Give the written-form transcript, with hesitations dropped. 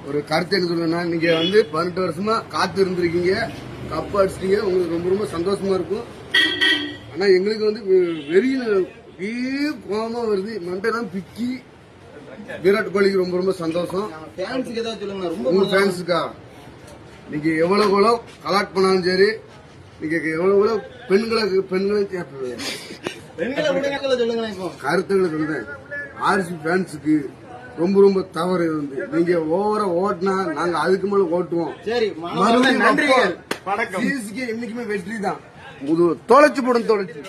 ஒரு கருத்து என்ன சொல்லுன்னா, நீங்க வந்து 18 வருஷமா காத்து இருந்திருக்கீங்க, கப் அடிச்சிட்டீங்க, உங்களுக்கு ரொம்ப ரொம்ப சந்தோஷமா இருக்கும். ஆனா எங்களுக்கு வந்து வெறியில கோபமா வருது, மண்டையெல்லாம் பிக்கி. விராட் கோலிக்கு ரொம்ப ரொம்ப சந்தோஷம். உங்க ஃபேன்ஸுக்கா நீங்க எவ்வளவு கலாட் பண்ணாலும் சரி, நீங்க எவ்வளவு பெண்களை கருத்துக்களை சொல்றேன். ஆர்சி ஃபேன்ஸுக்கு ரொம்ப ரொம்ப தவறு வந்து நீங்க ஓவரா ஓட்டினா நாங்க அதுக்கு மேல ஓட்டுவோம். மறுபடியும் என்னைக்குமே வெற்றி தான். தொலைச்சு போடும் தொலைச்சு.